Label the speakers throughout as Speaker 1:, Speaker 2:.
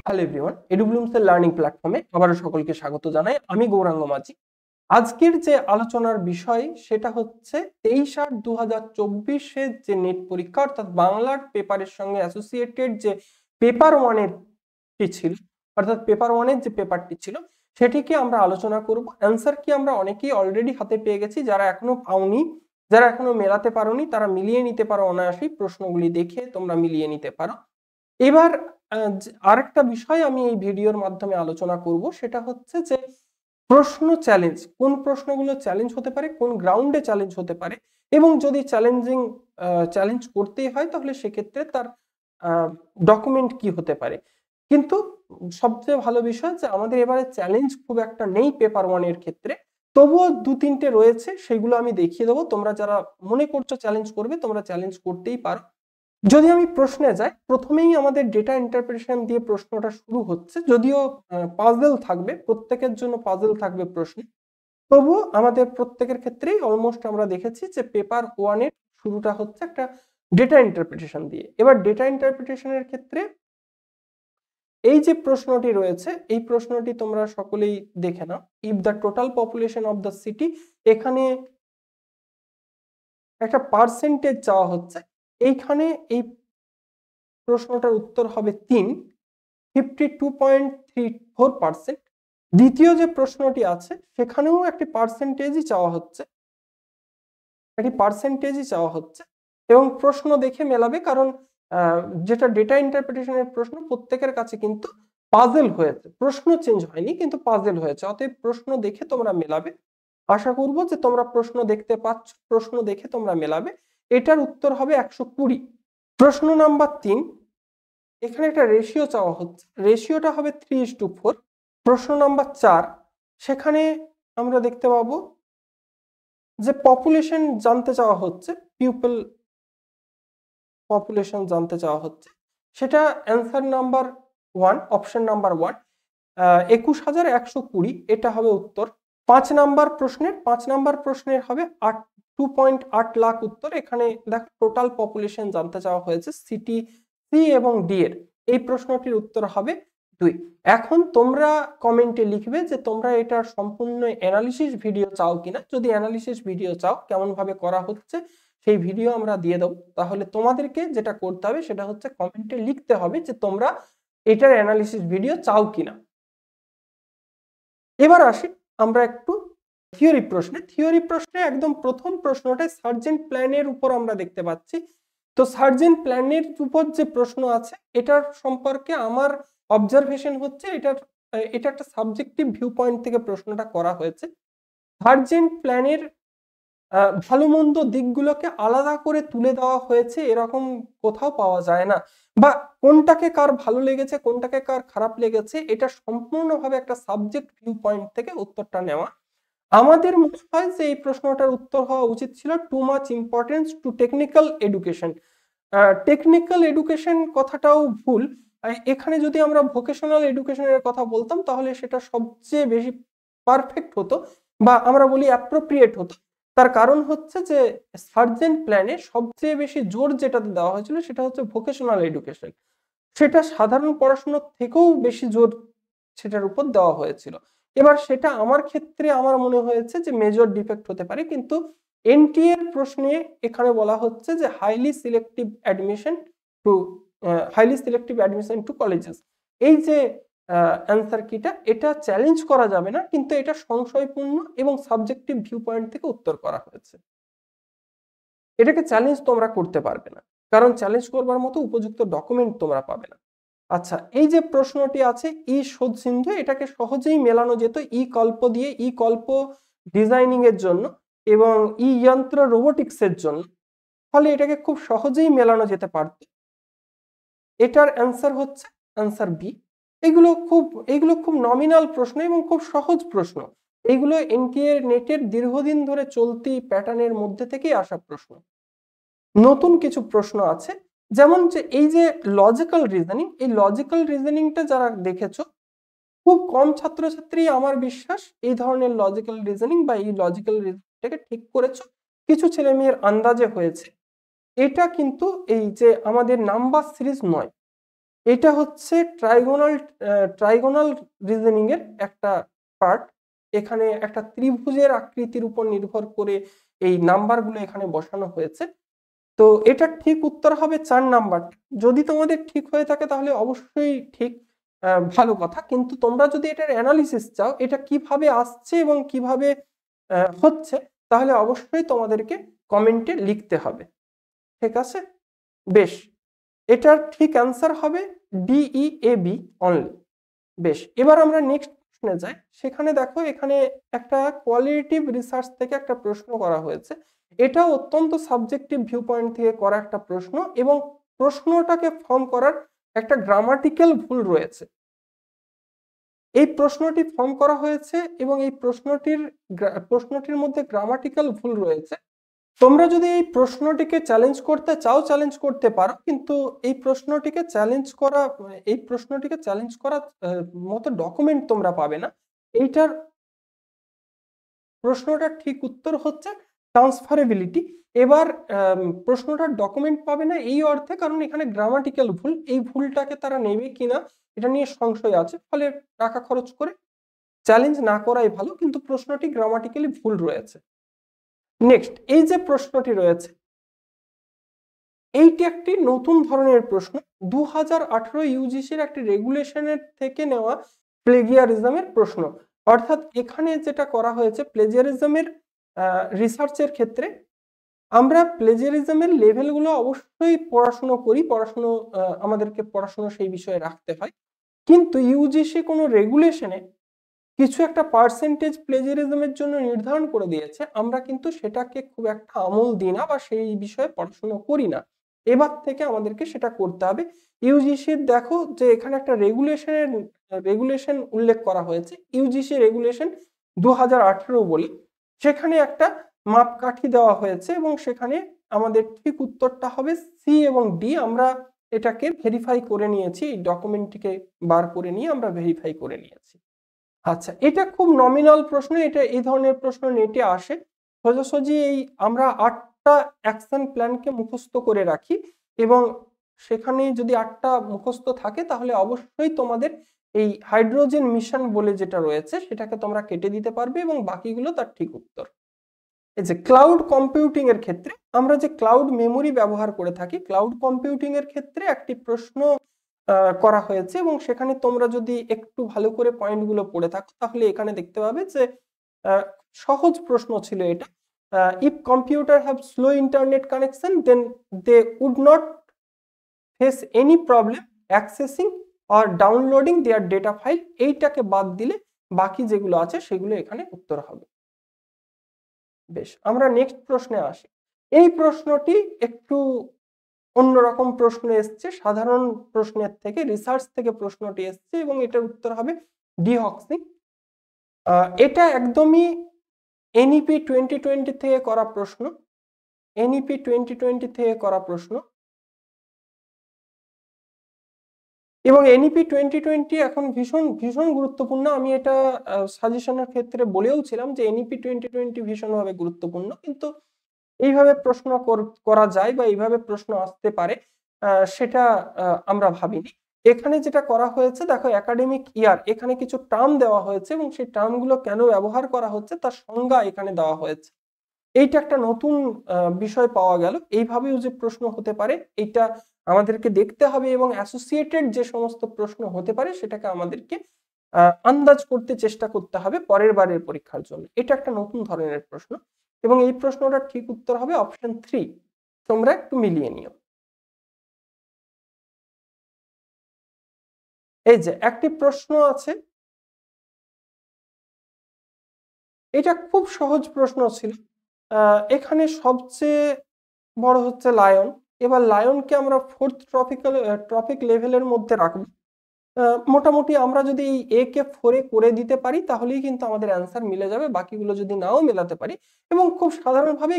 Speaker 1: Hello everyone, এডুব্লুমসের learning প্ল্যাটফর্মে আবারও সকলকে স্বাগত জানাই। আমি গৌরাঙ্গ মাঝি। আজকের যে আলোচনার বিষয় সেটা হচ্ছে 23/8/2024 যে নেট পরীক্ষা অর্থাৎ বাংলার পেপারের সঙ্গে অ্যাসোসিয়েটেড যে পেপার ওয়ানের ছিল, অর্থাৎ পেপার ওয়ানের যে পেপারটি ছিল সেটিকে আমরা আলোচনা করব। অ্যান্সার কি আমরা অনেকেই অলরেডি হাতে পেয়ে গেছি, যারা এখনো পাওনি, যারা এখনো মেলাতে পারোনি তারা মিলিয়ে নিতে পারো অনায়াসেই, প্রশ্নগুলি দেখে তোমরা মিলিয়ে নিতে পারো। এবার আরেকটা বিষয় আমি এই ভিডিওর মাধ্যমে আলোচনা করব, সেটা হচ্ছে যে প্রশ্ন চ্যালেঞ্জ, কোন প্রশ্নগুলো চ্যালেঞ্জ হতে পারে, কোন গ্রাউন্ডে চ্যালেঞ্জ হতে পারে, এবং যদি চ্যালেঞ্জ করতেই হয় তাহলে সেক্ষেত্রে তার ডকুমেন্ট কি হতে পারে। কিন্তু সবচেয়ে ভালো বিষয় যে আমাদের এবারে চ্যালেঞ্জ খুব একটা নেই পেপার ওয়ানের ক্ষেত্রে, তবুও 2-3টে রয়েছে, সেগুলো আমি দেখিয়ে দেবো। তোমরা যারা মনে করছো চ্যালেঞ্জ করবে তোমরা চ্যালেঞ্জ করতেই পারো। যদি আমি প্রশ্নে যাই, প্রথমেই আমাদের ডেটা ইন্টারপ্রিটেশন দিয়ে প্রশ্নটা শুরু হচ্ছে, যদিও পাজল থাকবে, প্রত্যেকের জন্য পাজল থাকবে প্রশ্ন, তবুও আমাদের প্রত্যেকের ক্ষেত্রেই অলমোস্ট আমরা দেখেছি যে পেপার ওয়ানের শুরুটা হচ্ছে একটা ডেটা ইন্টারপ্রিটেশন দিয়ে। এবার ডেটা ইন্টারপ্রিটেশনের ক্ষেত্রে এই যে প্রশ্নটি রয়েছে, এই প্রশ্নটি তোমরা সকলেই দেখে নাও। If the total population of the city, এখানে একটা পার্সেন্টেজ চাওয়া হচ্ছে। এইখানে এই প্রশ্নটার উত্তর হবে 3, 52.34%। দ্বিতীয় যে প্রশ্নটি আছে সেখানেও একটি পার্সেন্টেজই চাওয়া হচ্ছে, এবং প্রশ্ন দেখে মেলাবে, কারণ যেটা ডেটা ইন্টারপ্রিটেশনের প্রশ্ন প্রত্যেকের কাছে কিন্তু পাজেল হয়েছে, প্রশ্ন চেঞ্জ হয়নি কিন্তু পাজেল হয়েছে, অতএব প্রশ্ন দেখে তোমরা মেলাবে। আশা করব যে তোমরা প্রশ্ন দেখতে পাচ্ছ, প্রশ্ন দেখে তোমরা মেলাবে। এটার উত্তর হবে 120। প্রশ্ন নাম্বার 3, এখানে একটা রেশিও চাওয়া হচ্ছে, রেশিওটা হবে 3:4। প্রশ্ন নাম্বার 4, সেখানে আমরা দেখতে পাবো যে পপুলেশন জানতে চাওয়া হচ্ছে, পিপল পপুলেশন জানতে চাওয়া হচ্ছে, সেটা অ্যান্সার নাম্বার 1, অপশন নাম্বার 1, 21,120, এটা হবে উত্তর। 5 নাম্বার প্রশ্নের হবে 2.8 লাখ উত্তর। এখানে দেখো টোটাল পপুলেশন জানতে চাওয়া হয়েছে সিটি সি এবং ডি এর। এই প্রশ্নটির উত্তর হবে 2। এখন তোমরা কমেন্টে লিখবে যে তোমরা এটার সম্পূর্ণ অ্যানালিসিস ভিডিও চাও কিনা। যদি অ্যানালিসিস ভিডিও চাও, কেমন ভাবে করা হচ্ছে সেই ভিডিও আমরা দিয়ে দেবো। তাহলে তোমাদেরকে যেটা করতে হবে সেটা হচ্ছে কমেন্টে লিখতে হবে যে তোমরা এটার অ্যানালিসিস ভিডিও চাও কিনা। এবার আসি আমরা একটু থিওরি প্রশ্নে একদম প্রথম প্রশ্নটাই সার্জেন্ট প্ল্যানের উপর আমরা দেখতে পাচ্ছি। তো সার্জেন্ট প্ল্যানের উপর যে প্রশ্ন আছে এটার সম্পর্কে আমার অবজারভেশন হচ্ছে এটা একটা সাবজেক্টিভ ভিউ পয়েন্ট থেকে প্রশ্নটা করা হয়েছে। সার্জেন্ট প্ল্যানের ভালো মন্দ দিকগুলোকে আলাদা করে তুলে দেওয়া হয়েছে, এরকম কোথাও পাওয়া যায় না। বা কোনটাকে কার ভালো লেগেছে, কোনটাকে কার খারাপ লেগেছে, এটা সম্পূর্ণভাবে একটা সাবজেক্ট ভিউ পয়েন্ট থেকে উত্তরটা নেওয়া। আমাদের মনে হয় যে এই প্রশ্নটার উত্তর হওয়া উচিত ছিল too much importance two technical education. Technical education কথাটাও ভুল। এখানে যদি আমরা ভোকেশনাল এডুকেশনের কথা বলতাম তাহলে সেটা সবচেয়ে বেশি পারফেক্ট হতো, বা আমরা বলি অ্যাপ্রোপ্রিয়েট হতো। তার কারণ হচ্ছে যে সার্জেন্ট প্ল্যানে সবচেয়ে বেশি জোর যেটাতে দেওয়া হয়েছিল সেটা হচ্ছে ভোকেশনাল এডুকেশন। সেটা সাধারণ পড়াশোনার থেকেও বেশি জোর সেটার উপর দেওয়া হয়েছিল। এবার সেটা আমার ক্ষেত্রে আমার মনে হয়েছে যে মেজর ডিফেক্ট হতে পারে, কিন্তু এনটিএ এর প্রশ্নে এখানে বলা হচ্ছে যে highly selective admission to colleges. এই যে অ্যান্সার কিটা, এটা চ্যালেঞ্জ করা যাবে না, কিন্তু এটা সংশয়পূর্ণ এবং সাবজেক্টিভ ভিউ পয়েন্ট থেকে উত্তর করা হয়েছে। এটাকে চ্যালেঞ্জ তোমরা করতে পারবে না, কারণ চ্যালেঞ্জ করবার মতো উপযুক্ত ডকুমেন্ট তোমরা পাবে না। আচ্ছা, এই যে প্রশ্নটি আছে ই শোধ সিন্ধু, এটাকে সহজেই মেলানো যেত ই কল্প দিয়ে, ই কল্প ডিজাইনিং এর জন্য এবং ই যন্ত্র রোবোটিক্স এর জন্য, ফলে এটাকে খুব সহজেই মেলানো যেতে পারত। এটার অ্যান্সার হচ্ছে অ্যান্সার বি। এগুলো খুব নমিনাল প্রশ্ন এবং খুব সহজ প্রশ্ন। এইগুলো এনটিএ নেটের দীর্ঘদিন ধরে চলতি প্যাটার্নের মধ্যে থেকেই আসা প্রশ্ন। নতুন কিছু প্রশ্ন আছে, যেমন যে এই যে লজিক্যাল রিজনিং, এই লজিক্যাল রিজনিংটা যারা দেখেছো, খুব কম ছাত্রছাত্রী আমার বিশ্বাস এই ধরনের লজিক্যাল রিজনিং বা এই লজিক্যাল রিজনিংটাকে ঠিক করেছো। কিছু ছেলে মেয়ের আন্দাজে হয়েছে। এটা কিন্তু এই যে আমাদের নাম্বার সিরিজ নয়, এটা হচ্ছে ট্রাইগোনাল রিজনিং এর একটা পার্ট। এখানে একটা ত্রিভুজের আকৃতির উপর নির্ভর করে এই নাম্বারগুলো এখানে বসানো হয়েছে। তো এটার ঠিক উত্তর হবে 4 নাম্বার। যদি তোমাদের ঠিক হয়ে থাকে তাহলে অবশ্যই ঠিক, ভালো কথা। কিন্তু তোমরা যদি এটার অ্যানালিসিস চাও, এটা কিভাবে আসছে এবং কিভাবে হচ্ছে, তাহলে অবশ্যই তোমাদেরকে কমেন্টে লিখতে হবে। ঠিক আছে? বেশ, এটার ঠিক অ্যান্সার হবে DEAB অনলি। বেশ, এবার আমরা নেক্সট প্রশ্নে যাই। সেখানে দেখো, এখানে একটা কোয়ালিটেটিভ রিসার্চ থেকে একটা প্রশ্ন করা হয়েছে। এটা অত্যন্ত সাবজেক্টিভ ভিউ পয়েন্ট থেকে করা একটা প্রশ্ন, এবং প্রশ্নটাকে ফর্ম করার একটা গ্রামাটিক্যাল ভুল রয়েছে। এই প্রশ্নটি ফর্ম করা হয়েছে এবং এই প্রশ্নটির মধ্যে গ্রামাটিক্যাল ভুল রয়েছে। তোমরা যদি এই প্রশ্নটিকে চ্যালেঞ্জ করতে চাও, চ্যালেঞ্জ করতে পারো, কিন্তু এই প্রশ্নটিকে চ্যালেঞ্জ করার মতো ডকুমেন্ট তোমরা পাবে না। এইটার প্রশ্নটার ঠিক উত্তর হচ্ছে ট্রান্সফারেবিলিটি। এবার প্রশ্নটার ডকুমেন্ট পাবে না এই অর্থে, কারণ এখানে গ্রামাটিক্যাল ভুল, এই ভুলটাকে তারা নেবে কিনা এটা নিয়ে সংশয় আছে, ফলে টাকা খরচ করে চ্যালেঞ্জ না করাই ভালো। কিন্তু প্রশ্নটি গ্রামাটিক্যালি ভুল রয়েছে। নেক্সট, এই যে প্রশ্নটি রয়েছে, এইটি একটি নতুন ধরনের প্রশ্ন। 2018 ইউজিসির একটি রেগুলেশনের থেকে নেওয়া প্লেজিয়ারিজমের প্রশ্ন। অর্থাৎ এখানে যেটা করা হয়েছে, প্লেজিয়ারিজমের রিসার্চের ক্ষেত্রে আমরা প্লেজিয়ারিজমের লেভেলগুলো অবশ্যই আমাদেরকে পড়াশোনা সেই বিষয়ে রাখতে হয়। কিন্তু ইউজিসি কোনো রেগুলেশনে কিছু একটা পার্সেন্টেজ প্লেজিয়ারিজমের জন্য নির্ধারণ করে দিয়েছে, আমরা কিন্তু সেটাকে খুব একটা আমল দিই না বা সেই বিষয়ে পড়াশোনা করি না। এবার থেকে আমাদেরকে সেটা করতে হবে। ইউজিসির দেখো যে এখানে একটা রেগুলেশন উল্লেখ করা হয়েছে, ইউজিসি রেগুলেশন 2018 বলে। সেখানে একটা মাপকাঠি দেওয়া হয়েছে এবং সেখানে আমাদের ঠিক উত্তরটা হবে সি এবং ডি। আমরা এটাকে ভেরিফাই করে নিয়েছি, এই ডকুমেন্টটিকে বার করে নিয়ে আমরা ভেরিফাই করে নিয়েছি। আচ্ছা, এটা খুব নমিনাল প্রশ্ন, এটা এই ধরনের প্রশ্ন নেটে আসে সোজাসুজি। আমরা 8টা অ্যাকশন প্ল্যানকে মুখস্থ করে রাখি, এবং সেখানে যদি 8টা মুখস্থ থাকে তাহলে অবশ্যই তোমাদের এই হাইড্রোজেন মিশন বলে যেটা রয়েছে সেটাকে তোমরা কেটে দিতে পারবে, এবং বাকিগুলো তার ঠিক উত্তর। এই যে ক্লাউড কম্পিউটিং এর ক্ষেত্রে আমরা যে ক্লাউড মেমোরি ব্যবহার করে থাকি, ক্লাউড কম্পিউটিং এর ক্ষেত্রে একটি প্রশ্ন করা হয়েছে, এবং সেখানে তোমরা যদি একটু ভালো করে পয়েন্টগুলো পড়ে থাকো তাহলে এখানে দেখতে পাবে যে সহজ প্রশ্ন ছিল এটা। If computer have slow internet connection then they would not face any problem accessing or downloading their data file. এইটাকে বাদ দিলে বাকি যেগুলো আছে সেগুলো এখানে উত্তর হবে। বেশ, আমরা নেক্সট প্রশ্নে আসি। এই প্রশ্নটি একটু অন্যরকম প্রশ্ন এসছে, সাধারণ প্রশ্নের থেকে রিসার্চ থেকে প্রশ্নটি এসছে, এবং এটার উত্তর হবে ডিহক্সিং। এটা একদমই এনইপি 2020 থেকে করা প্রশ্ন। এনইপি 2020 থেকে করা প্রশ্ন, এবং এনইপি 2020 এখন ভীষণ ভীষণ গুরুত্বপূর্ণ। আমি এটা সাজেশনের ক্ষেত্রে বলেও ছিলাম যে এনইপি 2020 ভীষণভাবে গুরুত্বপূর্ণ, কিন্তু এইভাবে প্রশ্ন করা যায় বা এইভাবে প্রশ্ন আসতে পারে সেটা আমরা ভাবিনি। এখানে যেটা করা হয়েছে দেখো, একাডেমিক ইয়ার, এখানে কিছু টার্ম দেওয়া হয়েছে এবং সেই টার্মগুলো কেন ব্যবহার করা হচ্ছে তার সংজ্ঞা এখানে দেওয়া হয়েছে। এইটা একটা নতুন বিষয় পাওয়া গেল। এইভাবেও যে প্রশ্ন হতে পারে এটা আমাদেরকে দেখতে হবে, এবং অ্যাসোসিয়েটেড যে সমস্ত প্রশ্ন হতে পারে সেটাকে আমাদেরকে আন্দাজ করতে চেষ্টা করতে হবে পরের বারের পরীক্ষার জন্য। এটা একটা নতুন ধরনের প্রশ্ন, এবং এই প্রশ্নটার ঠিক উত্তর হবে অপশন 3। তোমরা একটু মিলিয়ে নিও। এই যে একটি প্রশ্ন আছে, এটা খুব সহজ প্রশ্ন ছিল। এখানে সবচেয়ে বড় হচ্ছে লায়ন। এবার লায়নকে আমরা 4th ট্রপিক লেভেলের মধ্যে রাখবো। মোটামুটি আমরা যদি এই এ কে 4 এ করে দিতে পারি তাহলেই কিন্তু আমাদের অ্যান্সার মিলে যাবে, বাকিগুলো যদি নাও মেলাতে পারি। এবং খুব সাধারণভাবে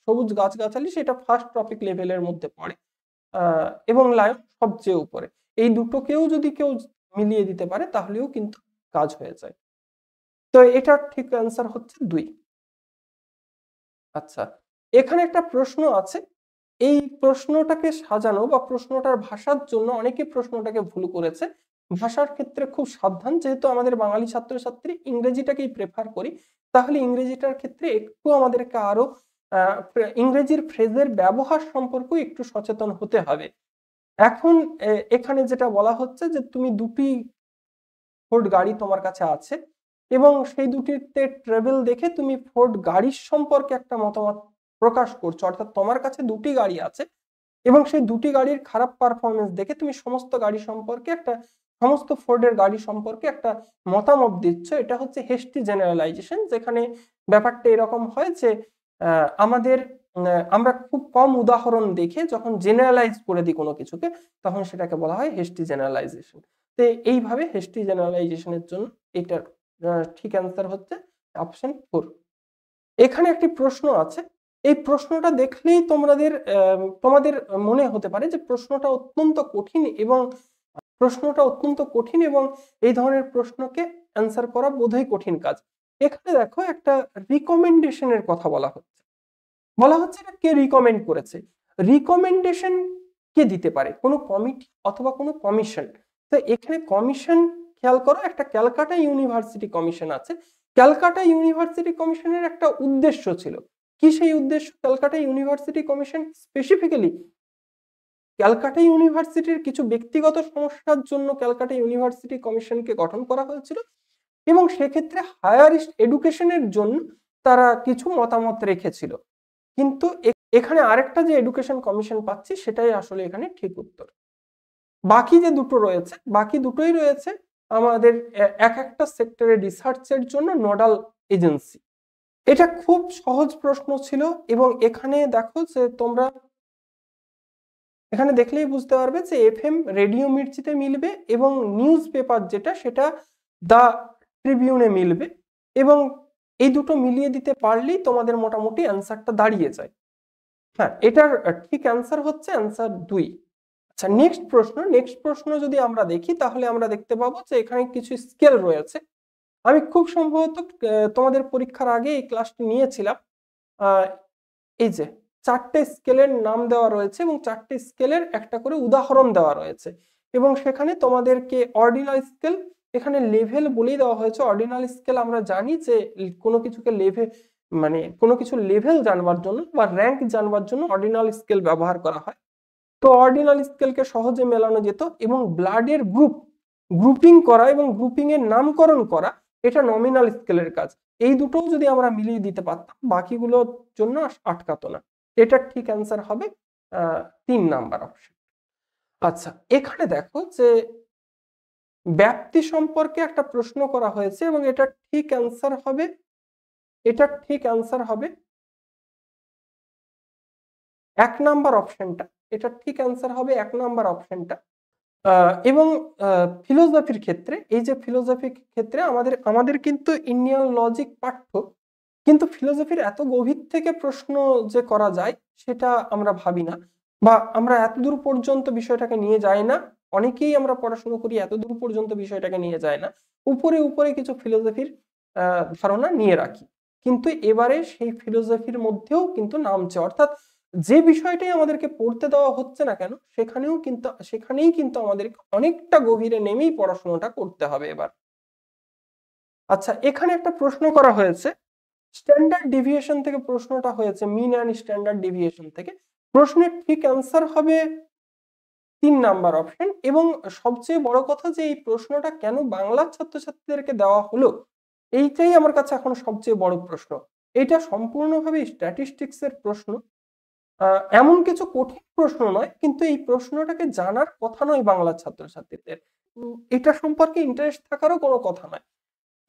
Speaker 1: সবুজ গাছগাছালি সেটা 1st ট্রপিক লেভেলের মধ্যে পড়ে, এবং লায়ন সবচেয়ে উপরে। এই দুটোকেও যদি কেউ মিলিয়ে দিতে পারে তাহলেও কিন্তু কাজ হয়ে যায়। তো এটার ঠিক অ্যান্সার হচ্ছে 2। আচ্ছা, এখানে একটা প্রশ্ন আছে, এই প্রশ্নটাকে সাজানো বা প্রশ্নটার ভাষার জন্য অনেকে প্রশ্নটাকে ভুল করেছে। ভাষার ক্ষেত্রে খুব সাবধান, যেহেতু আমাদের বাঙালি ছাত্রছাত্রী ইংরেজিটাকেই প্রেফার করি, তাহলে ইংরেজিটার ক্ষেত্রে একটু আমাদেরকে আরো ইংরেজির ফ্রেজের ব্যবহার সম্পর্কেও একটু সচেতন হতে হবে। এখন এখানে যেটা বলা হচ্ছে যে তুমি দুটি ফোর্ড গাড়ি তোমার কাছে আছে এবং সেই দুটিতে ট্রেভেল দেখে তুমি ফোর্ড গাড়ির সম্পর্কে একটা মতামত প্রকাশ করছো, অর্থাৎ তোমার কাছে দুটি গাড়ি আছে এবং সেই দুটি গাড়ির খারাপ পারফরমেন্স দেখে তুমি সমস্ত ফোর্ডের গাড়ি সম্পর্কে একটা মতামত দিচ্ছ। এটা হচ্ছে হেস্টি জেনারেলাইজেশন, যেখানে ব্যাপারটা এরকম হয় যে আমরা খুব কম উদাহরণ দেখে যখন জেনারেলাইজ করে দিই কোনো কিছুকে, তখন সেটাকে বলা হয় হেস্টি জেনারেলাইজেশন। তো এইভাবে হেস্টি জেনারেলাইজেশনের জন্য এটার ঠিক অ্যান্সার হচ্ছে অপশন 4। এখানে একটি প্রশ্ন আছে, এই প্রশ্নটা দেখলেই তোমাদের মনে হতে পারে যে প্রশ্নটা অত্যন্ত কঠিন এবং এই ধরনের প্রশ্নকে অ্যান্সার করা বোধহয় কঠিন কাজ। এখানে দেখো একটা রিকমেন্ডেশনের কথা বলা হচ্ছে এটা কে রিকমেন্ড করেছে। রিকমেন্ডেশন কে দিতে পারে? কোনো কমিটি অথবা কোনো কমিশন। তো এখানে কমিশন খেয়াল করো, একটা ক্যালকাটা ইউনিভার্সিটি কমিশন আছে। ক্যালকাটা ইউনিভার্সিটি কমিশনের একটা উদ্দেশ্য ছিল। কি সেই উদ্দেশ্য? Calcutta university commission specifically Calcutta ইউনিভার্সিটির কিছু ব্যক্তিগত সমস্যার জন্য ক্যালকাটা ইউনিভার্সিটি কমিশনকে গঠন করা হয়েছিল এবং সেক্ষেত্রে হায়ার এডুকেশনের জন্য তারা কিছু মতামত রেখেছিল। কিন্তু এখানে আরেকটা যে এডুকেশন কমিশন পাচ্ছি সেটাই আসলে এখানে ঠিক উত্তর। বাকি যে দুটো রয়েছে, বাকি দুটোই রয়েছে আমাদের এক একটা সেক্টরে রিসার্চের জন্য নোডাল এজেন্সি। এটা খুব সহজ প্রশ্ন ছিল এবং এখানে দেখো যে তোমরা এখানে দেখলেই বুঝতে পারবে যে এফএম রেডিও মির্চিতে মিলবে এবং নিউজ পেপার যেটা সেটা দা ট্রিবিউনে মিলবে এবং এই দুটো মিলিয়ে দিতে পারলেই তোমাদের মোটামুটি অ্যান্সারটা দাঁড়িয়ে যায়। হ্যাঁ, এটার ঠিক অ্যান্সার হচ্ছে অ্যান্সার 2। আচ্ছা, নেক্সট প্রশ্ন যদি আমরা দেখি তাহলে আমরা দেখতে পাবো যে এখানে কিছু স্কেল রয়েছে। আমি খুব সম্ভবত তোমাদের পরীক্ষার আগে এই ক্লাসটি নিয়েছিলাম। এই যে 4টে স্কেলের নাম দেওয়া রয়েছে এবং 4টে স্কেলের একটা করে উদাহরণ দেওয়া রয়েছে এবং সেখানে তোমাদেরকে অর্ডিনাল স্কেল, এখানে লেভেল বলেই দেওয়া হয়েছে। অর্ডিনাল স্কেল আমরা জানি যে কোনো কিছু লেভেল জানবার জন্য বা র্যাঙ্ক জানবার জন্য অর্ডিনাল স্কেল ব্যবহার করা হয়। তো অর্ডিনাল স্কেলকে সহজে মেলানো যেত এবং ব্লাডের গ্রুপিং করা এবং গ্রুপিং এর নামকরণ করা এটা নমিনাল স্কেলের কাজ। এই দুটোও যদি আমরা মিলিয়ে দিতে পারতাম বাকিগুলোর জন্য আটকাতো না। এটার ঠিক অ্যান্সার হবে 3 নাম্বার অপশন। আচ্ছা, এখানে দেখো যে ব্যাপ্তি সম্পর্কে একটা প্রশ্ন করা হয়েছে এবং এটার ঠিক অ্যান্সার হবে 1 নাম্বার অপশনটা। এটার ঠিক অ্যান্সার হবে 1 নাম্বার অপশনটা। এবং ফিলোসফির ক্ষেত্রে, এই যে ফিলোসফির ক্ষেত্রে আমাদের কিন্তু ইন্ডিয়ান লজিক পাঠ্য, কিন্তু ফিলোসফির এত গভীর থেকে প্রশ্ন যে করা যায় সেটা আমরা ভাবি না বা আমরা এতদূর পর্যন্ত বিষয়টাকে নিয়ে যাই না। অনেকেই আমরা পড়াশোনা করি এতদূর পর্যন্ত বিষয়টাকে নিয়ে যায় না, উপরে কিছু ফিলোসফির ধারণা নিয়ে রাখি। কিন্তু এবারে সেই ফিলোসফির মধ্যেও কিন্তু নামছে, অর্থাৎ যে বিষয়টাই আমাদেরকে পড়তে দেওয়া হচ্ছে না কেন সেখানেই কিন্তু আমাদেরকে অনেকটা গভীরে নেমেই পড়াশোনাটা করতে হবে এবার। আচ্ছা, এখানে একটা প্রশ্ন করা হয়েছে স্ট্যান্ডার্ড ডেভিয়েশন থেকে, প্রশ্নটা হয়েছে মিন অ্যান্ড স্ট্যান্ডার্ড ডেভিয়েশন থেকে। প্রশ্নের ঠিক অ্যান্সার হবে 3 নাম্বার অপশন এবং সবচেয়ে বড় কথা যে এই প্রশ্নটা কেন বাংলার ছাত্রছাত্রীদেরকে দেওয়া হলো এইটাই আমার কাছে এখন সবচেয়ে বড় প্রশ্ন। এটা সম্পূর্ণভাবে স্ট্যাটিস্টিক্স এর প্রশ্ন, এমন কিছু কঠিন প্রশ্ন নয়, কিন্তু এই প্রশ্নটাকে জানার কথা নয় বাংলার ছাত্রছাত্রীদের, এটা সম্পর্কে ইন্টারেস্ট থাকারও কোনো কথা নয়।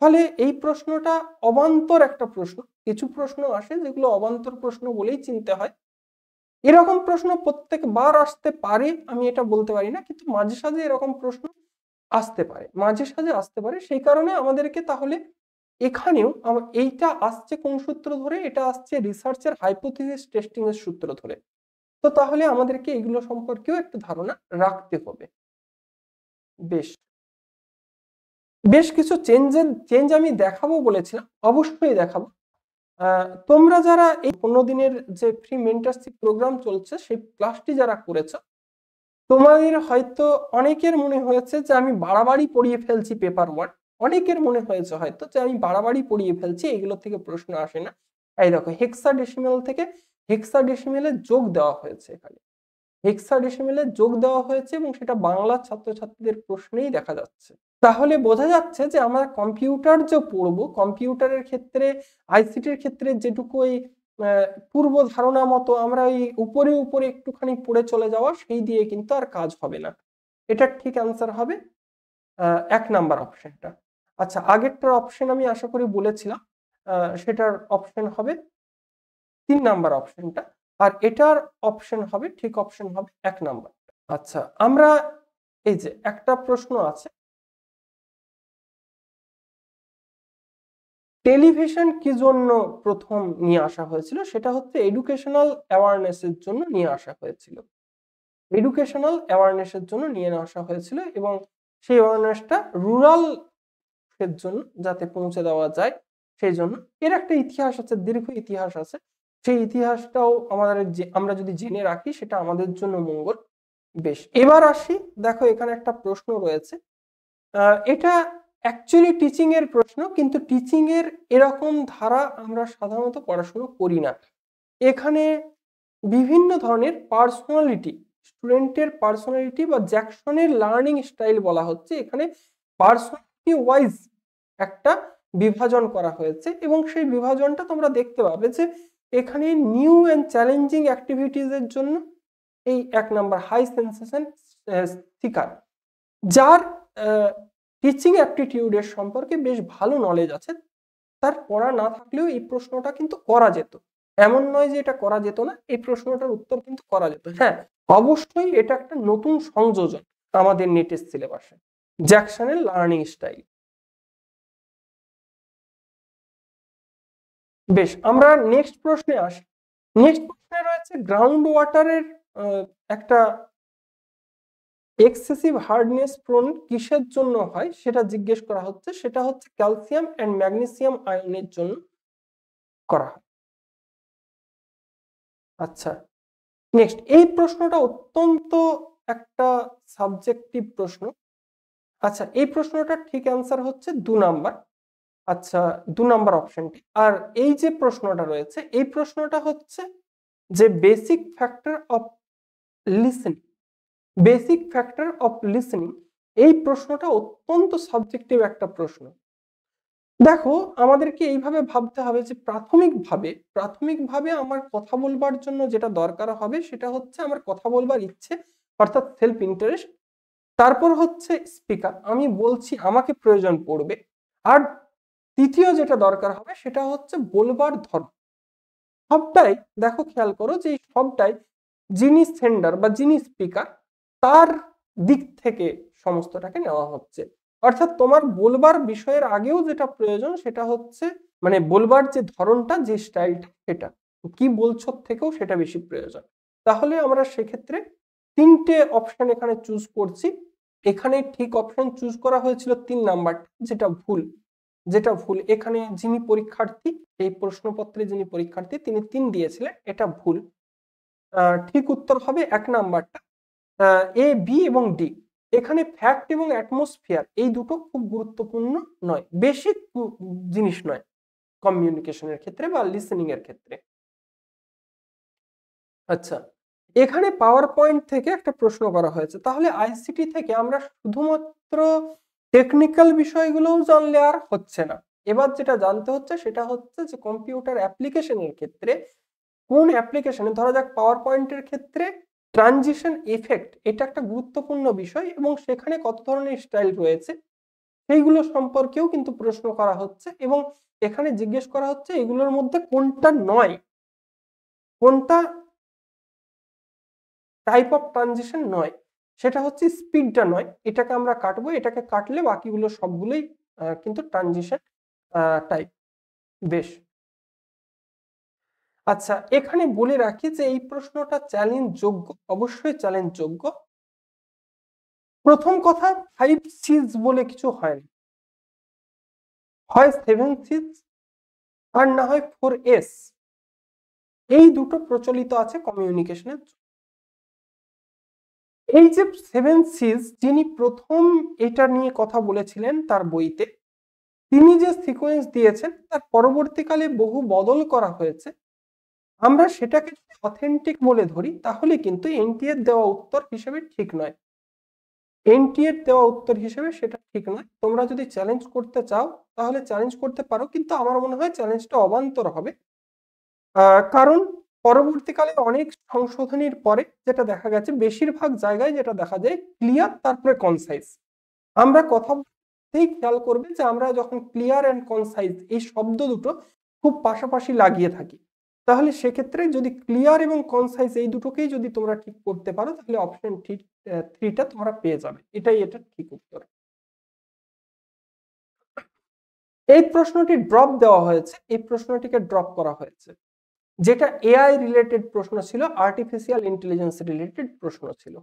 Speaker 1: ফলে এই প্রশ্নটা অবান্তর একটা প্রশ্ন। কিছু প্রশ্ন আসে যেগুলো অবান্তর প্রশ্ন বলেই চিনতে হয়। এরকম প্রশ্ন প্রত্যেকবার আসতে পারে আমি এটা বলতে পারি না, কিন্তু মাঝে সাঝে এরকম প্রশ্ন আসতে পারে। সেই কারণে আমাদেরকে তাহলে এখানেও এইটা আসছে কোন সূত্র ধরে? এটা আসছে রিসার্চের হাইপোথিসিস টেস্টিং এর সূত্র ধরে। তো তাহলে আমাদেরকে এগুলো সম্পর্কেও একটু ধারণা রাখতে হবে। বেশ কিছু চেঞ্জ আমি দেখাবো বলেছিলাম, অবশ্যই দেখাবো। তোমরা যারা এই 15 দিনের যে ফ্রি মেন্টরশিপ প্রোগ্রাম চলছে সেই ক্লাসটি যারা করেছো, তোমাদের হয়তো অনেকের মনে হয়েছে যে আমি বাড়াবাড়ি পড়িয়ে ফেলছি পেপার 1। অনেকের মনে হয়েছে হয়তো যে আমি বাড়াবাড়ি পড়িয়ে ফেলছি, এগুলো থেকে প্রশ্ন আসে না। এই দেখো হেক্সাডেসিমেল থেকে হেক্সাডেসিমেলে যোগ দেওয়া হয়েছে, এখানে হেক্সাডেসিমেলে যোগ দেওয়া হয়েছে এবং সেটা বাংলা ছাত্রছাত্রীদের প্রশ্নেই দেখা যাচ্ছে। তাহলে বোঝা যাচ্ছে যে আমরা কম্পিউটার যে পড়বো, কম্পিউটারের ক্ষেত্রে আইসিটির ক্ষেত্রে যেটুকু ওই পূর্ব ধারণা মতো আমরা ওই উপরে উপরে একটুখানি পড়ে চলে যাওয়া, সেই দিয়ে কিন্তু আর কাজ হবে না। এটার ঠিক অ্যান্সার হবে 1 নাম্বার অপশনটা। আচ্ছা, আগেরটার অপশন আমি আশা করি বলেছিলাম, সেটার অপশন হবে 3 নাম্বার অপশনটা, আর এটার অপশন হবে, ঠিক অপশন হবে 1 নাম্বার। আচ্ছা, আমরা এই যে একটা প্রশ্ন আছে, টেলিভিশন কি জন্য প্রথম নিয়ে আসা হয়েছিল, সেটা হচ্ছে এডুকেশনাল অ্যাওয়ারনেসের জন্য নিয়ে আসা হয়েছিল। এডুকেশনাল অ্যাওয়ারনেসের জন্য নিয়ে আসা হয়েছিল এবং সেই অ্যাওয়ারনেসটা রুরাল এর জন্য যাতে পৌঁছে দেওয়া যায় সেই জন্য। এর একটা ইতিহাস আছে, দীর্ঘ ইতিহাস আছে, সেই ইতিহাসটাও আমাদের আমরা যদি জেনে রাখি সেটা আমাদের জন্য মঙ্গল। বেশ, এবার আসি, দেখো এখানে একটা প্রশ্ন রয়েছে, এটা অ্যাকচুয়ালি টিচিং এর প্রশ্ন, কিন্তু টিচিং এর এরকম ধারা আমরা সাধারণত পড়াশোনা করি না। এখানে বিভিন্ন ধরনের পার্সোনালিটি, স্টুডেন্টের পার্সোনালিটি বা জ্যাকসনের লার্নিং স্টাইল বলা হচ্ছে, এখানে পার্সোনালিটি ওয়াইজ একটা বিভাজন করা হয়েছে এবং সেই বিভাজনটা তোমরা দেখতে পাবে যে এখানে নিউ অ্যান্ড চ্যালেঞ্জিং অ্যাক্টিভিটিস এর জন্য এই 1 নাম্বার হাই সেন্সেশন সিকার, যার টিচিং অ্যাপটিটিউডের সম্পর্কে বেশ ভালো নলেজ আছে, তার পড়া না থাকলেও এই প্রশ্নটা কিন্তু করা যেত। এমন নয় যে এটা করা যেত না, এই প্রশ্নটার উত্তর কিন্তু করা যেত। হ্যাঁ, অবশ্যই এটা একটা নতুন সংযোজন আমাদের নেটের সিলেবাসে, জ্যাকসনের লার্নিং স্টাইল। বেশ, আমরা নেক্সট প্রশ্নে আসি। নেক্সট প্রশ্নে রয়েছে গ্রাউন্ড ওয়াটারের একটা এক্সেসিভ হার্ডনেস প্রোন কিসের জন্য হয় সেটা জিজ্ঞেস করা হচ্ছে, সেটা হচ্ছে ক্যালসিয়াম এন্ড ম্যাগনেসিয়াম আয়নের জন্য করা হয়। আচ্ছা, নেক্সট, এই প্রশ্নটা অত্যন্ত একটা সাবজেক্টিভ প্রশ্ন। আচ্ছা, এই প্রশ্নটার ঠিক অ্যান্সার হচ্ছে 2 নাম্বার। আচ্ছা, 2 নাম্বার অপশনটি। আর এই যে প্রশ্নটা রয়েছে, এই প্রশ্নটা হচ্ছে যে basic factor of listening, basic factor of listening, এই প্রশ্নটা অত্যন্ত সাবজেক্টিভ একটা প্রশ্ন। দেখো, আমাদেরকে এইভাবে ভাবতে হবে যে প্রাথমিকভাবে আমার কথা বলবার জন্য যেটা দরকার হবে সেটা হচ্ছে আমার কথা বলবার ইচ্ছে, অর্থাৎ সেলফ ইন্টারেস্ট। তারপর হচ্ছে স্পিকার, আমি বলছি আমাকে প্রয়োজন পড়বে। আর তৃতীয় যেটা দরকার হবে সেটা হচ্ছে বলবার ধরন। সবটাই দেখো, খেয়াল করো যে এই সবটাই যিনি সেন্ডার বা যিনি স্পিকার তার দিক থেকে সমস্তটাকে নেওয়া হচ্ছে। অর্থাৎ তোমার বলবার বিষয়ের আগেও যেটা প্রয়োজন সেটা হচ্ছে মানে বলবার যে ধরনটা, যে স্টাইলটা, সেটা কি বলছো থেকেও সেটা বেশি প্রয়োজন। তাহলে আমরা সেক্ষেত্রে 3টে অপশন এখানে চুজ করছি। এখানে ঠিক অপশন চুজ করা হয়েছিল 3 নাম্বার, যেটা ভুল এখানে যিনি পরীক্ষার্থী, এই প্রশ্নপত্রে যিনি পরীক্ষার্থী তিনি 3 দিয়েছিলেন, এটা ভুল। ঠিক উত্তর হবে 1 নাম্বারটা, এ বি এবং ডি। এখানে ফ্যাক্ট এবং অ্যাটমসফিয়ার এই দুটো খুব গুরুত্বপূর্ণ নয়, বেসিক জিনিস নয় কমিউনিকেশনের ক্ষেত্রে বা লিসেনিং এর ক্ষেত্রে। আচ্ছা, এখানে পাওয়ার পয়েন্ট থেকে একটা প্রশ্ন করা হয়েছে, তাহলে আইসিটি থেকে আমরা শুধুমাত্র টেকনিক্যাল বিষয়গুলোও জানলে আর হচ্ছে না। এবার যেটা জানতে হচ্ছে সেটা হচ্ছে যে কম্পিউটার অ্যাপ্লিকেশনের ক্ষেত্রে কোন অ্যাপ্লিকেশনে, ধরা যাক পাওয়ার পয়েন্টের ক্ষেত্রে ট্রানজিশন ইফেক্ট এটা একটা গুরুত্বপূর্ণ বিষয় এবং সেখানে কত ধরনের স্টাইল রয়েছে সেইগুলো সম্পর্কেও কিন্তু প্রশ্ন করা হচ্ছে এবং এখানে জিজ্ঞেস করা হচ্ছে এগুলোর মধ্যে কোনটা নয়, কোনটা টাইপ অফ ট্রানজিশন নয়, সেটা হচ্ছে স্পিডটা নয়, এটাকে আমরা কাটবো, এটাকে কাটলে বাকিগুলো সবগুলোই কিন্তু ট্রানজিশন টাইপ। বেশ, আচ্ছা, এখানে বলে রাখি যে এই প্রশ্নটা চ্যালেঞ্জ যোগ্য, অবশ্যই চ্যালেঞ্জ যোগ্য। প্রথম কথা, 5 সিজ বলে কিছু হয় না, হয় 7 সিজ আর না হয় 4S। এই দুটো প্রচলিত আছে কমিউনিকেশনের। এই যে 7Cs যিনি প্রথম এটা নিয়ে কথা বলেছিলেন তার বইতে, তিনি যে সিকোয়েন্স দিয়েছেন তার পরবর্তীকালে বহু বদল করা হয়েছে। আমরা সেটাকে যদি অথেন্টিক বলে ধরি তাহলে কিন্তু এনটিএর দেওয়া উত্তর হিসেবে ঠিক নয়। এনটিএর দেওয়া উত্তর হিসেবে সেটা ঠিক নয়। তোমরা যদি চ্যালেঞ্জ করতে চাও তাহলে চ্যালেঞ্জ করতে পারো, কিন্তু আমার মনে হয় চ্যালেঞ্জটা অবান্তর হবে। কারণ পরবর্তীকালে অনেক সংশোধনীর পরে যেটা দেখা গেছে, বেশিরভাগ জায়গায় যেটা দেখা যায় ক্লিয়ার তারপরে কনসাইজ। আমরা কথা বলতেই খেয়াল করবে যে আমরা যখন ক্লিয়ার অ্যান্ড কনসাইজ এই শব্দ দুটো খুব পাশাপাশি লাগিয়ে থাকি, তাহলে সেক্ষেত্রে যদি ক্লিয়ার এবং কনসাইজ এই দুটোকেই যদি তোমরা ঠিক করতে পারো তাহলে অপশন 3টা তোমরা পেয়ে যাবে। এটাই এটা ঠিক উত্তর। এই প্রশ্নটি ড্রপ দেওয়া হয়েছে, এই প্রশ্নটিকে ড্রপ করা হয়েছে, যেটা এআই রিলেটেড প্রশ্ন ছিল, আর্টিফিশিয়াল ইন্টেলিজেন্স রিলেটেড প্রশ্ন ছিল।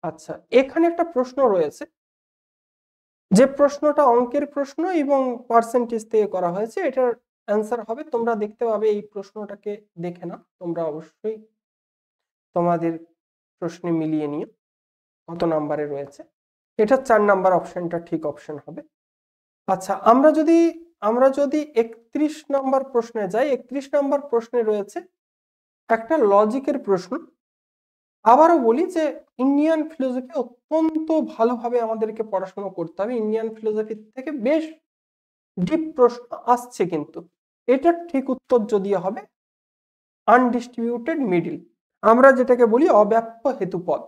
Speaker 1: আচ্ছা, এখানে একটা প্রশ্ন রয়েছে, যে প্রশ্নটা অঙ্কের প্রশ্ন এবং পার্সেন্টেজ থেকে করা হয়েছে। এটার অ্যান্সার হবে, তোমরা দেখতে পাবে এই প্রশ্নটাকে দেখে না, তোমরা অবশ্যই তোমাদের প্রশ্নে মিলিয়ে নিও কত নাম্বারে রয়েছে। এটা 4 নাম্বার অপশনটা ঠিক অপশন হবে। আচ্ছা, আমরা যদি 31 নাম্বার প্রশ্নে যাই, 31 নাম্বার প্রশ্নে রয়েছে একটা লজিকের প্রশ্ন। আবারও বলি যে ইন্ডিয়ান ফিলোসফি অত্যন্ত ভালোভাবে আমাদেরকে পড়াশোনা করতে হবে। ইন্ডিয়ান ফিলোসফি থেকে বেশ ডিপ প্রশ্ন আসছে, কিন্তু এটার ঠিক উত্তর যদি হবে আনডিস্ট্রিবিউটেড মিডিল, আমরা যেটাকে বলি অব্যাপ্য হেতুপদ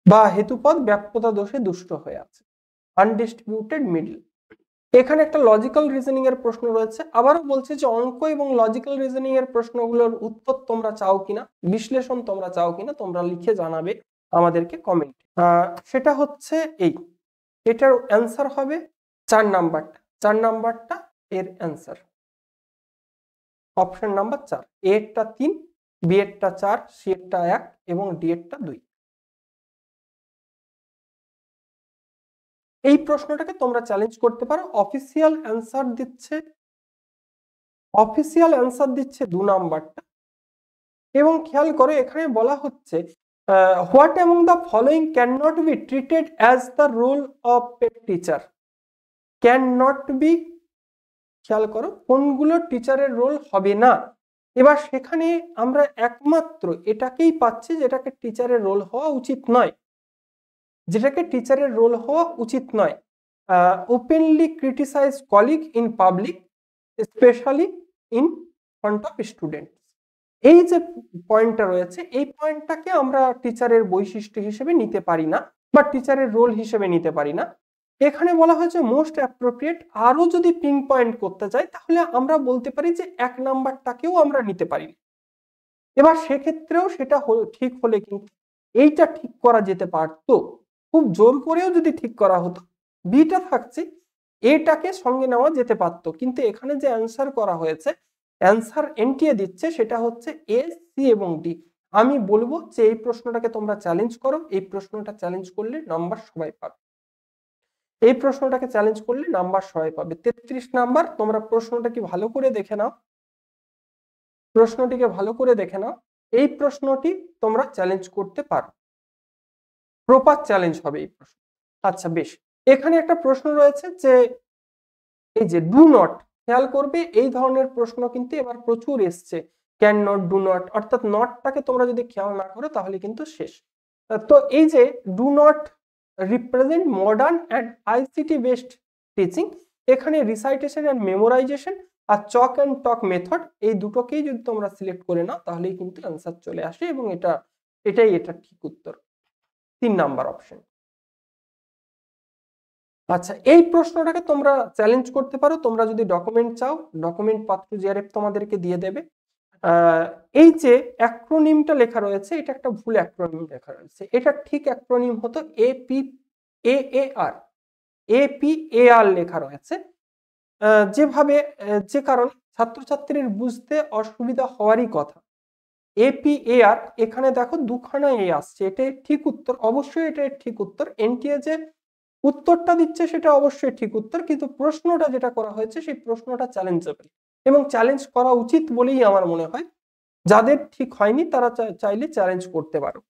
Speaker 1: বা হেতুপদ ব্যাপ্যতা দোষে দুষ্ট হয়ে আছে, আনডিস্ট্রিবিউটেড মিডিল। এখানে একটা লজিক্যাল রিজনিং এর প্রশ্ন রয়েছে। আবারও বলছি যে অঙ্ক এবং লজিক্যাল রিজনিং এর প্রশ্নগুলোর উত্তর তোমরা চাও কিনা, বিশ্লেষণ তোমরা চাও কিনা, তোমরা লিখে জানাবে আমাদেরকে কমেন্ট। সেটা হচ্ছে এটার অ্যান্সার হবে 4 নাম্বারটা। 4 নাম্বারটা এর অ্যান্সার, অপশন নাম্বার 4। এ এরটা 3, বি এরটা 4, সি এরটা 1 এবং ডি এরটা 2। এই প্রশ্নটাকে তোমরা চ্যালেঞ্জ করতে পারো। অফিসিয়াল অ্যান্সার দিচ্ছে 2 নাম্বারটা। এবং খেয়াল করো এখানে বলা হচ্ছে what among the following can not be treated as the role of a teacher. Can not be, খেয়াল করো কোনগুলো টিচারের রোল হবে না। এবার সেখানে আমরা একমাত্র এটাকেই পাচ্ছি যেটাকে টিচারের রোল হওয়া উচিত নয়, যেটাকে টিচারের রোল হওয়া উচিত নয়। Openly criticise colleague in public, specially in front of student. এই যে পয়েন্টটা রয়েছে, এই পয়েন্টটাকে আমরা টিচারের বৈশিষ্ট্য হিসেবে নিতে পারি না বা টিচারের রোল হিসেবে নিতে পারি না। এখানে বলা হয়েছে মোস্ট অ্যাপ্রোপ্রিয়েট। আরো যদি পিন পয়েন্ট করতে চাই তাহলে আমরা বলতে পারি যে 1 নাম্বারটাকেও আমরা নিতে পারি। এবার সেক্ষেত্রেও সেটা ঠিক হলে কিন্তু এইটা ঠিক করা যেতে পারতো, খুব জোর করেও যদি ঠিক করা হতো, বিটা থাকছে, এটাকে সঙ্গে নেওয়া যেতে পারতো। কিন্তু এখানে যে অ্যান্সার করা হয়েছে, অ্যান্সার এনটিএ দিচ্ছে সেটা হচ্ছে এ, সি এবং ডি। আমি বলবো যে এই প্রশ্নটাকে তোমরা চ্যালেঞ্জ করো। এই প্রশ্নটা চ্যালেঞ্জ করলে নাম্বার সবাই পাবে। এই প্রশ্নটাকে চ্যালেঞ্জ করলে নাম্বার সবাই পাবে। 33 নাম্বার, তোমরা প্রশ্নটাকে ভালো করে দেখে নাও, প্রশ্নটিকে ভালো করে দেখে নাও। এই প্রশ্নটি তোমরা চ্যালেঞ্জ করতে পারো, প্রপার চ্যালেঞ্জ হবে এই প্রশ্ন। আচ্ছা বেশ, এখানে একটা প্রশ্ন রয়েছে যে এই যে ডু নট, খেয়াল করবে এই ধরনের প্রশ্ন কিন্তু এবার প্রচুর এসছে। ক্যান নট, ডু নট, অর্থাৎ নটটাকে তোমরা যদি খেয়াল না করো তাহলে কিন্তু শেষ। তো এই যে do not represent modern and ICT based teaching, এখানে রিসাইটেশন অ্যান্ড মেমোরাইজেশন আর চক অ্যান্ড টক মেথড, এই দুটোকেই যদি তোমরা সিলেক্ট করে নাও তাহলেই কিন্তু অ্যান্সার চলে আসে এবং এটাই ঠিক উত্তর, 3 নাম্বার অপশন। আচ্ছা, এই প্রশ্নটাকে তোমরা চ্যালেঞ্জ করতে পারো। তোমরা যদি ডকুমেন্ট চাও, ডকুমেন্ট পাত্র জিআরএফ তোমাদেরকে দিয়ে দেবে। এই যে অ্যাক্রোনিমটা লেখা রয়েছে, এটা একটা ভুল অ্যাক্রোনিম লেখা রয়েছে। এটা ঠিক অ্যাক্রোনিম হতো এপিএআর লেখা রয়েছে। যেভাবে যে কারণে ছাত্রছাত্রীর বুঝতে অসুবিধা হওয়ারই কথা। এপিএআর, এখানে দেখো দুখানা এ আসছে, এটা ঠিক উত্তর, অবশ্যই এটা ঠিক উত্তর। এনটিএ যে উত্তরটা দিচ্ছে সেটা অবশ্যই ঠিক উত্তর, কিন্তু প্রশ্নটা যেটা করা হয়েছে সেই প্রশ্নটা চ্যালেঞ্জেবল এবং চ্যালেঞ্জ করা উচিত বলেই আমার মনে হয়। যাদের ঠিক হয়নি তারা চাইলে চ্যালেঞ্জ করতে পারো।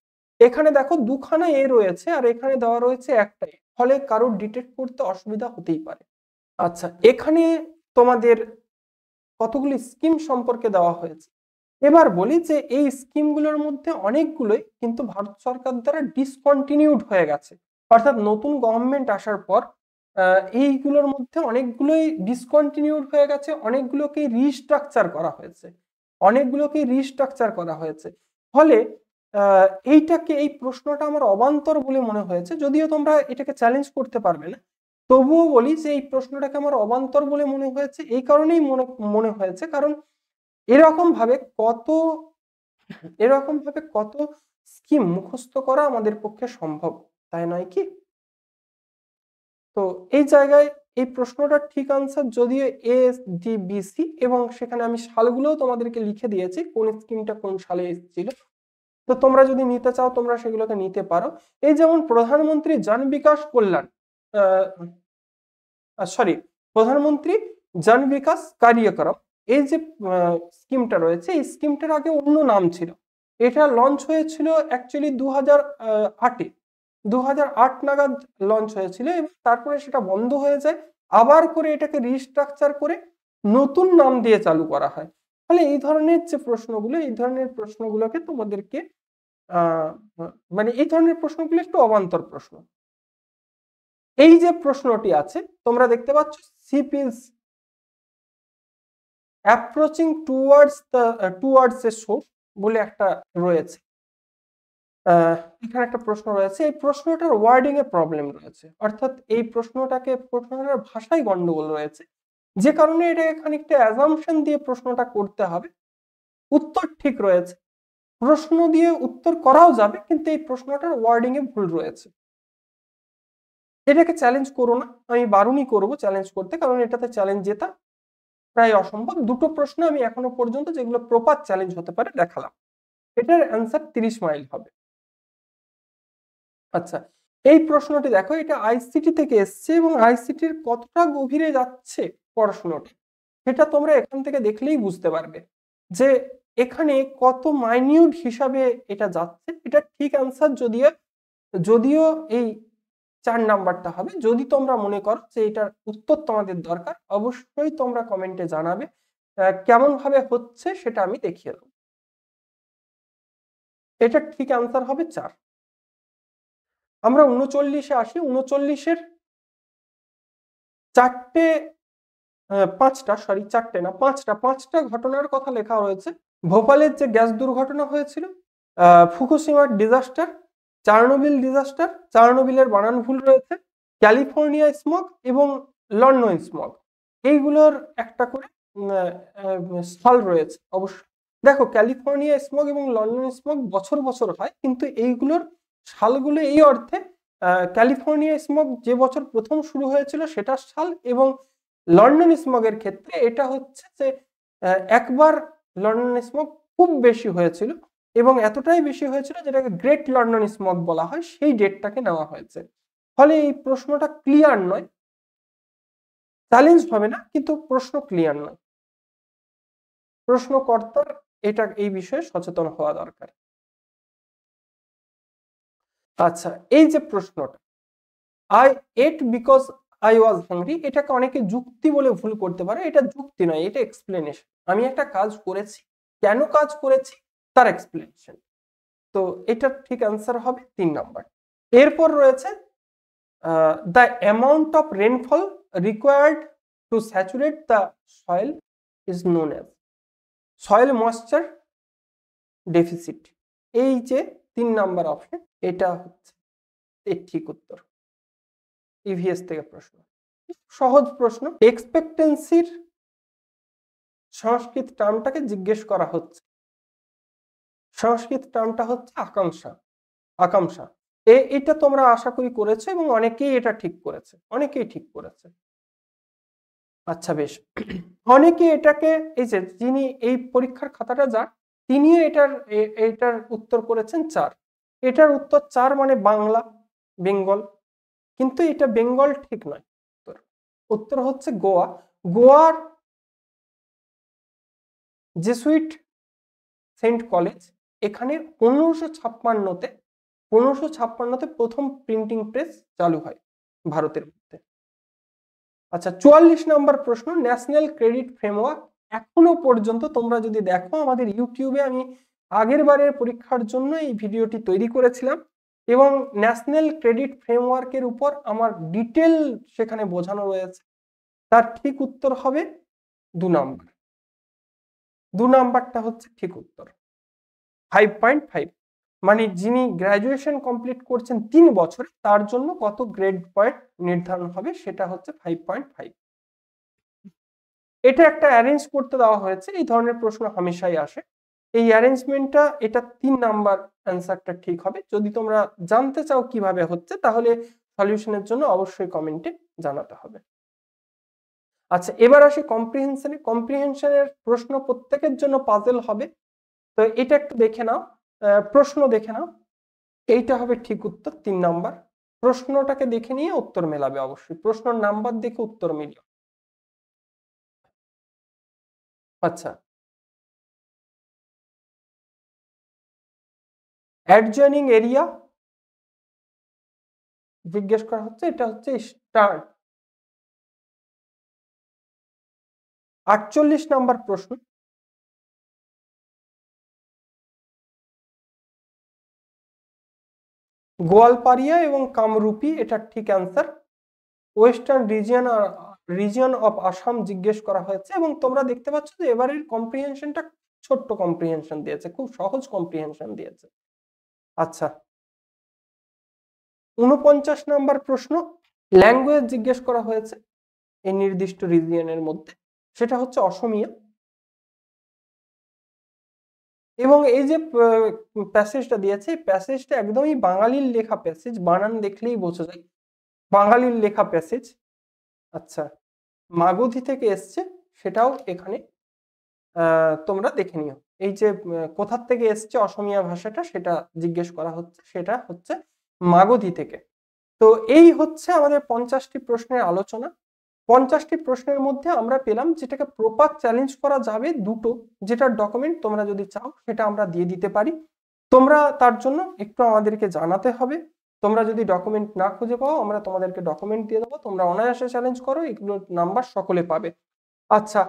Speaker 1: এখানে দেখো দুখানা এ রয়েছে আর এখানে দেওয়া রয়েছে একটাই, ফলে কারোর ডিটেক্ট করতে অসুবিধা হতেই পারে। আচ্ছা, এখানে তোমাদের কতগুলি স্কিম সম্পর্কে দেওয়া হয়েছে। এবার বলি যে এই স্কিমগুলোর মধ্যে অনেকগুলোই কিন্তু ভারত সরকার দ্বারা ডিসকন্টিনিউড হয়ে গেছে, অর্থাৎ নতুন গভর্নমেন্ট আসার পর এইগুলোর মধ্যে অনেকগুলোই ডিসকন্টিনিউড হয়ে গেছে, অনেকগুলোকে রিস্ট্রাকচার করা হয়েছে। ফলে এই প্রশ্নটা আমার অবান্তর বলে মনে হয়েছে, যদিও তোমরা এটাকে চ্যালেঞ্জ করতে পারবে না, তবুও বলি যে এই প্রশ্নটাকে আমার অবান্তর বলে মনে হয়েছে। এই কারণেই মনে হয়েছে কারণ এরকম ভাবে কত স্কিম মুখস্থ করা আমাদের পক্ষে সম্ভব, তাই নয় কি? তো এই জায়গায় এই প্রশ্নটার ঠিক আনসার যদিও এসডিবিসি, এবং সেখানে আমি সালগুলোও তোমাদেরকে লিখে দিয়েছি কোন স্কিমটা কোন সালে এসেছিল। তো তোমরা যদি নিতে চাও তোমরা সেগুলোকে নিতে পারো। এই যেমন প্রধানমন্ত্রী জন বিকাশ কল্যাণ, প্রধানমন্ত্রী জন বিকাশ কার্যক্রম, এই যে স্কিমটা রয়েছে এই স্কিমটার আগে অন্য নাম ছিল। এটা লঞ্চ হয়েছিল অ্যাকচুয়ালি 2008-এ, 2008 নাগাদ লঞ্চ হয়েছিল এবং তারপরে সেটা বন্ধ হয়ে যায়, আবার করে এটাকে রিস্ট্রাকচার করে নতুন নাম দিয়ে চালু করা হয়। ফলে এই ধরনের প্রশ্নগুলোকে তোমাদেরকে মানে এই ধরনের প্রশ্নগুলো একটু অবান্তর প্রশ্ন। এই যে প্রশ্নটি আছে তোমরা দেখতে পাচ্ছ, ship is approaching towards a shore বলে একটা রয়েছে, এখানে একটা প্রশ্ন রয়েছে। এই প্রশ্নটার ওয়ার্ডিং এ প্রবলেম রয়েছে, অর্থাৎ এই প্রশ্নটার ভাষায় গন্ডগোল রয়েছে, যে কারণে এটাকে খানিকটা অ্যাজাম্পশন দিয়ে প্রশ্নটা করতে হবে। উত্তর ঠিক রয়েছে, প্রশ্ন দিয়ে উত্তর করাও যাবে, কিন্তু এই প্রশ্নটার ওয়ার্ডিং এ ভুল রয়েছে। এটাকে চ্যালেঞ্জ করো না, আমি বারণই করবো চ্যালেঞ্জ করতে, কারণ এটাতে চ্যালেঞ্জ জেতা প্রায় অসম্ভব। দুটো প্রশ্ন আমি এখনো পর্যন্ত যেগুলো প্রপার চ্যালেঞ্জ হতে পারে দেখালাম। এটার অ্যান্সার 30 মাইল হবে। আচ্ছা, এই প্রশ্নটি দেখো, এটা আইসিটি থেকে এসছে এবং আইসিটির কতটা গভীরে যাচ্ছে পড়াশোনাটা সেটা তোমরা এখান থেকে দেখলেই বুঝতে পারবে যে এখানে কত মাইনিউট হিসাবে এটা যাচ্ছে। এটা ঠিক অ্যান্সার যদিও এই 4 নাম্বারটা হবে। যদি তোমরা মনে করো যে এটার উত্তর তোমাদের দরকার, অবশ্যই তোমরা কমেন্টে জানাবে কেমন ভাবে হচ্ছে, সেটা আমি দেখিয়ে দেবো। এটা ঠিক অ্যান্সার হবে 4। আমরা 39-এ আসি। 39-এর পাঁচটা ঘটনার কথা লেখা হয়েছে। ভোপালের যে গ্যাস দুর্ঘটনা হয়েছিল, ফুকুশিমার ডিজাস্টার, চার্নোবিলের বানান ভুল রয়েছে, ক্যালিফোর্নিয়া স্মগ এবং লন্ডন স্মগ, এইগুলোর একটা করে সাল রয়েছে। অবশ্যই দেখো, ক্যালিফোর্নিয়া স্মগ এবং লন্ডন স্মগ বছর বছর হয়, কিন্তু এইগুলোর সালগুলো এই অর্থে ক্যালিফোর্নিয়া স্মগ যে বছর প্রথম শুরু হয়েছিল সেটার সাল, এবং লন্ডন স্মগের ক্ষেত্রে এটা হচ্ছে যে একবার লন্ডন স্মগ খুব বেশি হয়েছিল এবং এতটাই বেশি হয়েছিল যেটাকে গ্রেট লন্ডন স্মগ বলা হয়, সেই ডেটটাকে নেওয়া হয়েছে। ফলে এই প্রশ্নটা ক্লিয়ার নয়, চ্যালেঞ্জ হবে না, কিন্তু প্রশ্ন ক্লিয়ার নয়। প্রশ্নকর্তার এই বিষয়ে সচেতন হওয়া দরকার। আচ্ছা, এই যে প্রশ্নটা I ate because I was hungry, এটাকে অনেকে যুক্তি বলে ভুল করতে পারে। এটা যুক্তি নয়, এটা এক্সপ্লেনেশন। আমি একটা কাজ করেছি, কেন কাজ করেছি তার এক্সপ্লেনেশন। তো এটার ঠিক অ্যান্সার হবে 3 নাম্বার। এরপর রয়েছে the amount of rainfall required to saturate the soil is known as soil moisture deficit. এই যে 3 নাম্বার অপশন, এটা হচ্ছে এর ঠিক উত্তর। ইভিএস থেকে প্রশ্ন, সহজ প্রশ্ন। এক্সপেক্টেন্সির সংস্কৃত টার্মটাকে জিজ্ঞেস করা হচ্ছে। সংস্কৃত টার্মটা হচ্ছে আকাঙ্ক্ষা। এটা তোমরা আশা করি করেছো এবং অনেকেই এটা ঠিক করেছে। আচ্ছা, বেশ। অনেকে এটাকে, এই যে যিনি এই পরীক্ষার খাতাটা যার, তিনিও এটার উত্তর করেছেন 4। এটার উত্তর 4 মানে বাংলা, বেঙ্গল। কিন্তু এটা বেঙ্গল ঠিক নয়। উত্তর হচ্ছে গোয়া। গোয়ার জেসুইট সেন্ট কলেজ, এখানে 1556তে প্রথম প্রিন্টিং প্রেস চালু হয় ভারতের মধ্যে। আচ্ছা, 44 নম্বর প্রশ্ন, ন্যাশনাল ক্রেডিট ফ্রেমওয়ার্ক। এখনো পর্যন্ত তোমরা যদি দেখো আমাদের ইউটিউবে আমি আগের বারের পরীক্ষার জন্য এই ভিডিওটি তৈরি করেছিলাম এবং ন্যাশনাল ক্রেডিট ফ্রেমওয়ার্কের উপর আমার ডিটেল সেখানে বোঝানো রয়েছে। তার ঠিক উত্তর হবে 2 নম্বর। 2 নাম্বারটা হচ্ছে ঠিক উত্তর। 5.5 মানে যিনি গ্রাজুয়েশন কমপ্লিট করছেন 3 বছরে তার জন্য কত গ্রেড পয়েন্ট নির্ধারণ হবে সেটা হচ্ছে 5.5। এটা একটা অ্যারেঞ্জ করতে দেওয়া হয়েছে, এই ধরনের প্রশ্ন হামেশাই আসে। এই অ্যারেঞ্জমেন্টটা, এটা 3 নাম্বার অ্যান্সারটা ঠিক হবে। যদি তোমরা জানতে চাও কিভাবে হচ্ছে তাহলে সলিউশনের জন্য অবশ্যই কমেন্টে জানাতে হবে। আচ্ছা, এবার আসি কম্প্রিহেনশনে। কম্প্রিহেনশনের প্রশ্ন প্রত্যেকের জন্য পাজল হবে। তো এটা একটু দেখে নাও, প্রশ্ন দেখে নাও। এইটা হবে ঠিক উত্তর 3 নাম্বার। প্রশ্নটাকে দেখে নিয়ে উত্তর মেলাবে অবশ্যই, প্রশ্নের নাম্বার দেখে উত্তর মিলিও। আচ্ছা, অ্যাডজয়নিং এরিয়া জিজ্ঞেস করা হচ্ছে, এটা হচ্ছে স্টার্ট। 48 নাম্বার প্রশ্ন, গোয়ালপাড়িয়া এবং কামরূপী, এটা ঠিক answer. Western region of Assam জিজ্ঞেস করা হয়েছে এবং তোমরা দেখতে পাচ্ছ যে এবারের কম্প্রিহেনশনটা ছোট্ট কম্প্রিহেনশন দিয়েছে, খুব সহজ কম্প্রিহেনশন দিয়েছে। আচ্ছা, 49 নাম্বার প্রশ্ন, ল্যাঙ্গুয়েজ জিজ্ঞেস করা হয়েছে এই নির্দিষ্ট রিজিয়নের মধ্যে, সেটা হচ্ছে অসমীয়া। এবং এই যে প্যাসেজটা দিয়েছে, এই প্যাসেজটা একদমই বাঙালির লেখা প্যাসেজ, বানান দেখলেই বোঝা যায় বাঙালির লেখা প্যাসেজ। আচ্ছা, মাগধী থেকে এসছে সেটাও এখানে তোমরা দেখে নিও। এই যে কোথা থেকে এসছে অসমীয়া ভাষাটা সেটা জিজ্ঞেস করা হচ্ছে, সেটা হচ্ছে মাগধী থেকে। তো এই হচ্ছে আমাদের 50টি প্রশ্নের আলোচনা। 50টি প্রশ্নের মধ্যে আমরা পেলাম যেটাকে প্রপার চ্যালেঞ্জ করা যাবে দুটো, যেটার ডকুমেন্ট তোমরা যদি চাও সেটা আমরা দিয়ে দিতে পারি। তোমরা তার জন্য একটু আমাদেরকে জানাতে হবে। তোমরা যদি ডকুমেন্ট না খুঁজে পাও আমরা তোমাদেরকে ডকুমেন্ট দিয়ে দেবো, তোমরা অনায়াসে চ্যালেঞ্জ করো, এগুলোর নাম্বার সকলে পাবে। আচ্ছা,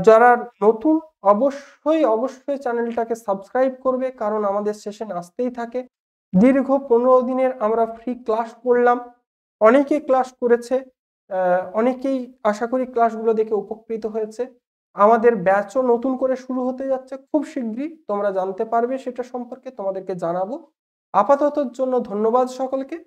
Speaker 1: যারা নতুন অবশ্যই চ্যানেলটাকে সাবস্ক্রাইব করবে, কারণ আমাদের সেশন আসতেই থাকে। দীর্ঘ 15 দিনের আমরা ফ্রি ক্লাস করলাম, অনেকেই ক্লাস করেছে, অনেকেই আশা করি ক্লাসগুলো দেখে উপকৃত হয়েছে। আমাদের ব্যাচও নতুন করে শুরু হতে যাচ্ছে খুব শীঘ্রই, তোমরা জানতে পারবে সেটা সম্পর্কে, তোমাদেরকে জানাবো। আপাততর জন্য ধন্যবাদ সকলকে।